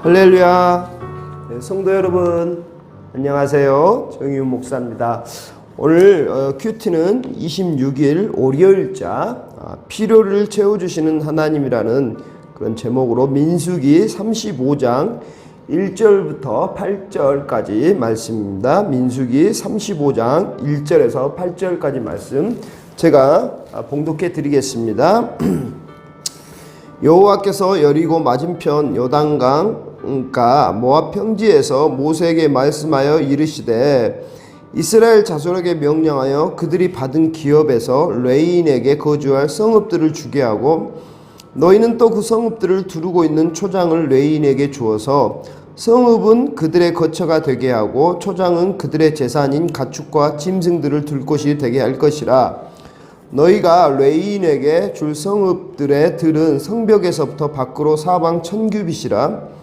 할렐루야. 네, 성도 여러분 안녕하세요. 정의훈 목사입니다. 오늘 큐티는 26일 월요일자 필요를 채워주시는 하나님이라는 그런 제목으로 민수기 35장 1절부터 8절까지 말씀입니다. 민수기 35장 1절에서 8절까지 말씀 제가 봉독해 드리겠습니다. 여호와께서 여리고 맞은편 요단강가 모압 평지에서 모세에게 말씀하여 이르시되 이스라엘 자손에게 명령하여 그들이 받은 기업에서 레인에게 거주할 성읍들을 주게 하고 너희는 또 그 성읍들을 두르고 있는 초장을 레인에게 주어서 성읍은 그들의 거처가 되게 하고 초장은 그들의 재산인 가축과 짐승들을 둘 곳이 되게 할 것이라. 너희가 레인에게 줄 성읍들의 들은 성벽에서부터 밖으로 사방 1000규빗이라.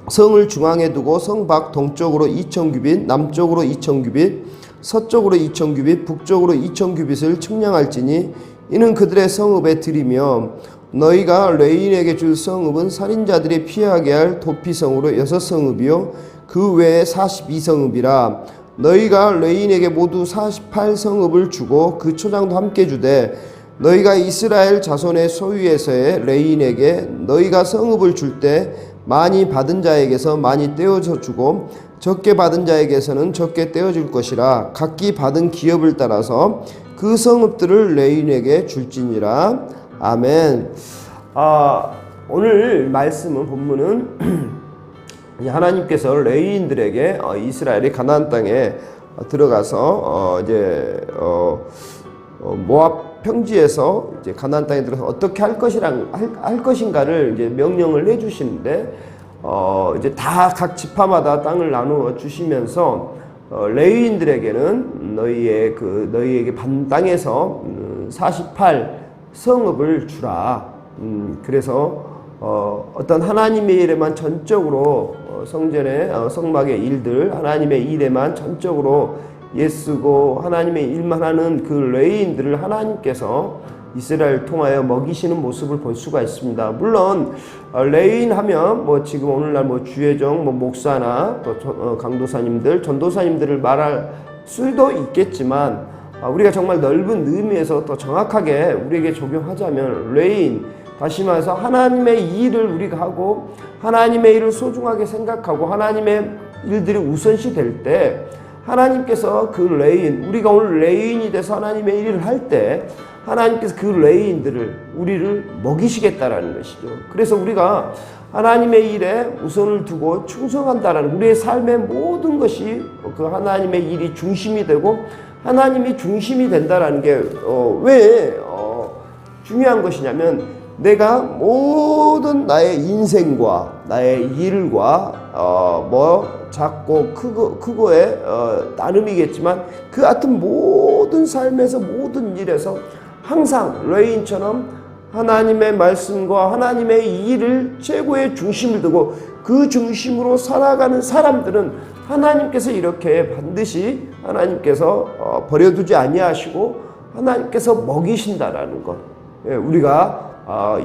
성을 중앙에 두고 성 밖 동쪽으로 2000규빗, 남쪽으로 2000규빗, 서쪽으로 2000규빗, 북쪽으로 2000규빗을 측량할지니 이는 그들의 성읍의 들이며 너희가 레인에게 줄 성읍은 살인자들이 피하게 할 도피성으로 6성읍이요 그 외에 42성읍이라. 너희가 레인에게 모두 48성읍을 주고 그 초장도 함께 주되 너희가 이스라엘 자손의 소유에서의 레인에게 너희가 성읍을 줄 때 많이 받은 자에게서 많이 떼어져 주고 적게 받은 자에게서는 적게 떼어줄 것이라. 각기 받은 기업을 따라서 그 성읍들을 레인에게 줄지니라. 아멘. 오늘 말씀은 본문은 하나님께서 레위인들에게 이스라엘이 가나안 땅에 들어가서 모압 평지에서 이제 가나안 땅에 들어서 어떻게 할 것인가를 이제 명령을 해주시는데 이제 다 각 지파마다 땅을 나누어 주시면서 레위인들에게는 너희에게 반 땅에서 48 성읍을 주라. 그래서 어떤 하나님의 일에만 전적으로 성전의 성막의 일들 하나님의 일에만 전적으로 예쓰고 하나님의 일만 하는 그 레위인들을 하나님께서 이스라엘 통하여 먹이시는 모습을 볼 수가 있습니다. 물론 레위인 하면 지금 오늘날 주회종 목사나 또 강도사님들 전도사님들을 말할 수도 있겠지만 우리가 정말 넓은 의미에서 더 정확하게 우리에게 적용하자면 레위인, 다시 말해서 하나님의 일을 우리가 하고 하나님의 일을 소중하게 생각하고 하나님의 일들이 우선시 될 때 하나님께서 그 레위인, 우리가 오늘 레위인이 돼서 하나님의 일을 할 때 하나님께서 그 레위인들을 우리를 먹이시겠다라는 것이죠. 그래서 우리가 하나님의 일에 우선을 두고 충성한다라는 우리의 삶의 모든 것이 그 하나님의 일이 중심이 되고 하나님이 중심이 된다라는 게 왜 중요한 것이냐면 내가 모든 나의 인생과 나의 일과 작고 크고의 나눔이겠지만 그 같은 모든 삶에서 모든 일에서 항상 레인처럼 하나님의 말씀과 하나님의 일을 최고의 중심을 두고 그 중심으로 살아가는 사람들은 하나님께서 이렇게 반드시 하나님께서 버려두지 아니하시고 하나님께서 먹이신다라는 것. 우리가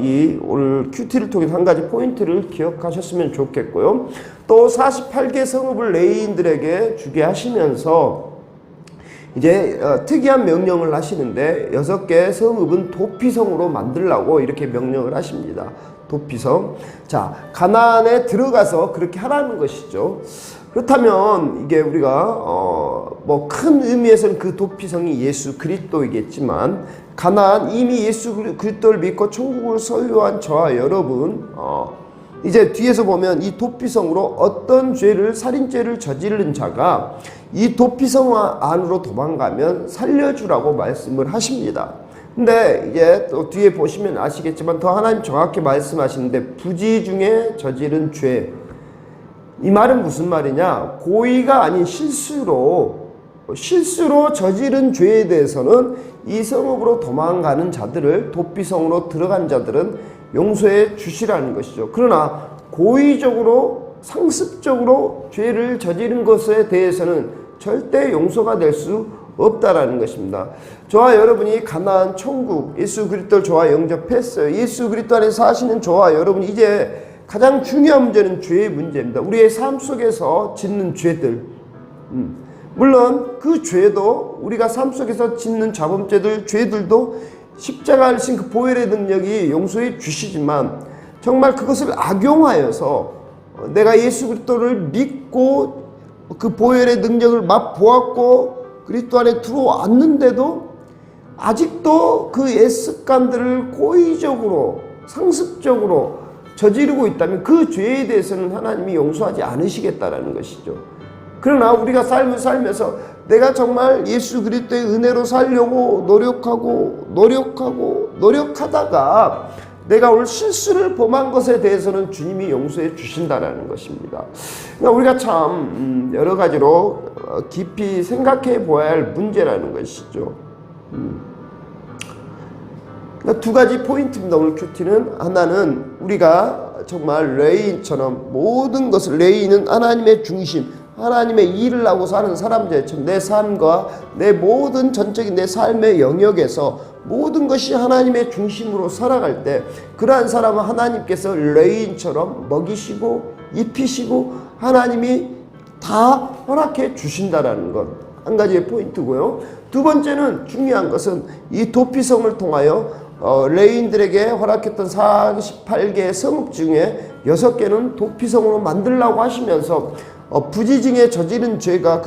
이 오늘 큐티를 통해서 한 가지 포인트를 기억하셨으면 좋겠고요. 또 48개 성읍을 레위인들에게 주게 하시면서 이제 특이한 명령을 하시는데 6개 성읍은 도피성으로 만들라고 이렇게 명령을 하십니다. 도피성. 자, 가나안에 들어가서 그렇게 하라는 것이죠. 그렇다면 이게 우리가 큰 의미에서는 그 도피성이 예수 그리스도이겠지만 가나안 이미 예수 그리스도를 믿고 천국을 소유한 저와 여러분 이제 뒤에서 보면 이 도피성으로 어떤 죄를 살인죄를 저지른 자가 이 도피성 안으로 도망가면 살려주라고 말씀을 하십니다. 근데 이제 또 뒤에 보시면 아시겠지만 더 하나님 정확히 말씀하시는데 부지 중에 저지른 죄, 이 말은 무슨 말이냐? 고의가 아닌 실수로 저지른 죄에 대해서는 이 성읍으로 도망가는 자들을 도피성으로 들어간 자들은 용서해 주시라는 것이죠. 그러나 고의적으로 상습적으로 죄를 저지른 것에 대해서는 절대 용서가 될 수 없다라는 것입니다. 저와 여러분이 가나안 천국 예수 그리스도를 저와 영접했어요. 예수 그리스도 안에서 사시는 저와 여러분이 이제 가장 중요한 문제는 죄의 문제입니다. 우리의 삶 속에서 짓는 죄들. 물론 그 죄도 우리가 삶 속에서 짓는 자범죄들, 죄들도 십자가를 신 그 보혈의 능력이 용서해 주시지만 정말 그것을 악용하여서 내가 예수 그리스도를 믿고 그 보혈의 능력을 맛보았고 그리스도 안에 들어왔는데도 아직도 그 습관들을 고의적으로 상습적으로 저지르고 있다면 그 죄에 대해서는 하나님이 용서하지 않으시겠다라는 것이죠. 그러나 우리가 삶을 살면서 내가 정말 예수 그리스도의 은혜로 살려고 노력하다가 내가 오늘 실수를 범한 것에 대해서는 주님이 용서해 주신다는 것입니다. 그러니까 우리가 참 여러 가지로 깊이 생각해 보아야 할 문제라는 것이죠. 그러니까 두 가지 포인트입니다. 오늘 큐티는 하나는 우리가 정말 레인처럼 모든 것을, 레인은 하나님의 중심, 하나님의 일을 하고 사는 사람들처럼 내 삶과 내 모든 전적인 내 삶의 영역에서 모든 것이 하나님의 중심으로 살아갈 때 그러한 사람은 하나님께서 레인처럼 먹이시고 입히시고 하나님이 다 허락해 주신다라는 것, 한 가지의 포인트고요. 두 번째는 중요한 것은 이 도피성을 통하여 레인들에게 허락했던 48개의 성읍 중에 6개는 도피성으로 만들라고 하시면서 부지중에 저지른 죄가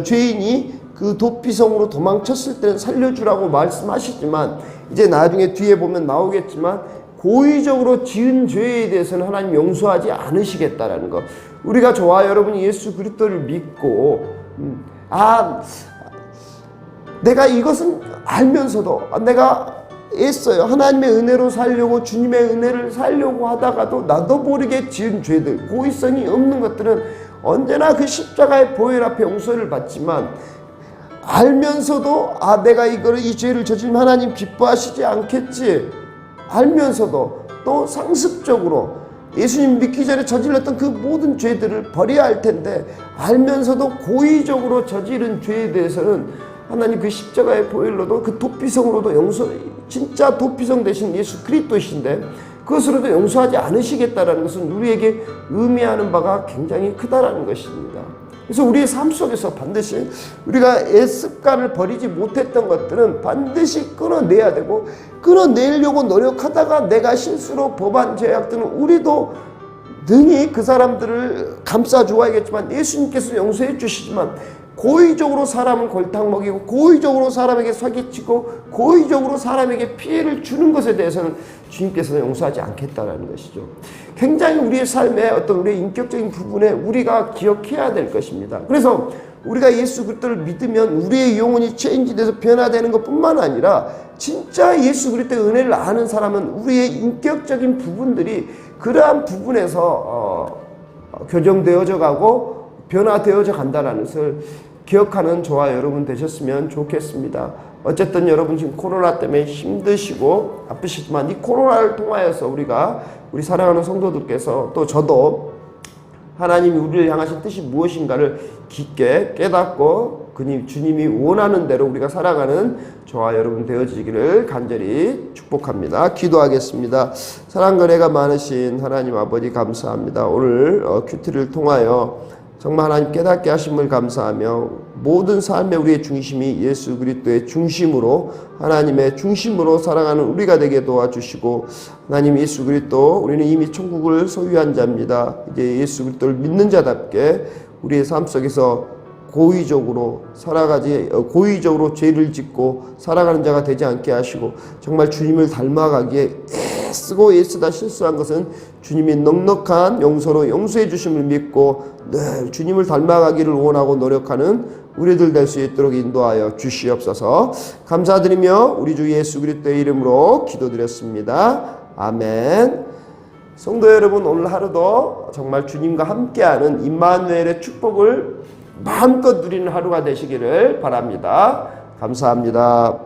죄인이 그 도피성으로 도망쳤을 때는 살려주라고 말씀하시지만 이제 나중에 뒤에 보면 나오겠지만 고의적으로 지은 죄에 대해서는 하나님 용서하지 않으시겠다라는 것. 우리가 저와 여러분이 예수 그리스도를 믿고 내가 이것은 알면서도 내가 애써요. 하나님의 은혜로 살려고 주님의 은혜를 살려고 하다가도 나도 모르게 지은 죄들, 고의성이 없는 것들은 언제나 그 십자가의 보혈 앞에 용서를 받지만 알면서도 내가 이 죄를 저지르면 하나님 기뻐하시지 않겠지 알면서도 또 상습적으로 예수님 믿기 전에 저질렀던 그 모든 죄들을 버려야 할 텐데 알면서도 고의적으로 저지른 죄에 대해서는 하나님 그 십자가의 보혈로도 그 도피성으로도 진짜 도피성 되신 예수 그리스도이신데 그것으로도 용서하지 않으시겠다라는 것은 우리에게 의미하는 바가 굉장히 크다라는 것입니다. 그래서 우리의 삶 속에서 반드시 우리가 습관을 버리지 못했던 것들은 반드시 끊어내야 되고 끊어내려고 노력하다가 내가 실수로 범한 죄악들은 우리도 능히 그 사람들을 감싸 주어야겠지만 예수님께서 용서해 주시지만 고의적으로 사람을 골탕 먹이고 고의적으로 사람에게 사기치고 고의적으로 사람에게 피해를 주는 것에 대해서는 주님께서는 용서하지 않겠다라는 것이죠. 굉장히 우리의 삶의 어떤 우리의 인격적인 부분에 우리가 기억해야 될 것입니다. 그래서 우리가 예수 그리스도를 믿으면 우리의 영혼이 체인지돼서 변화되는 것뿐만 아니라 진짜 예수 그리스도의 은혜를 아는 사람은 우리의 인격적인 부분들이 그러한 부분에서 교정되어져 가고 변화되어져 간다는 것을 기억하는 저와 여러분 되셨으면 좋겠습니다. 어쨌든 여러분 지금 코로나 때문에 힘드시고 아프시지만 이 코로나를 통하여서 우리 사랑하는 성도들께서 또 저도 하나님이 우리를 향하신 뜻이 무엇인가를 깊게 깨닫고 주님이 원하는 대로 우리가 살아가는 저와 여러분 되어지기를 간절히 축복합니다. 기도하겠습니다. 사랑과 은혜가 많으신 하나님 아버지 감사합니다. 오늘 큐티를 통하여 정말 하나님 깨닫게 하심을 감사하며 모든 삶의 우리의 중심이 예수 그리스도의 중심으로 하나님의 중심으로 살아가는 우리가 되게 도와주시고 하나님 예수 그리스도 우리는 이미 천국을 소유한 자입니다. 이제 예수 그리스도를 믿는 자답게 우리의 삶 속에서 고의적으로 죄를 짓고 살아가는 자가 되지 않게 하시고 정말 주님을 닮아가기에 애쓰다 실수한 것은 주님이 넉넉한 용서로 용서해 주심을 믿고 늘 주님을 닮아가기를 원하고 노력하는 우리들 될 수 있도록 인도하여 주시옵소서. 감사드리며 우리 주 예수 그리스도의 이름으로 기도드렸습니다. 아멘. 성도 여러분, 오늘 하루도 정말 주님과 함께하는 임마누엘의 축복을 마음껏 누리는 하루가 되시기를 바랍니다. 감사합니다.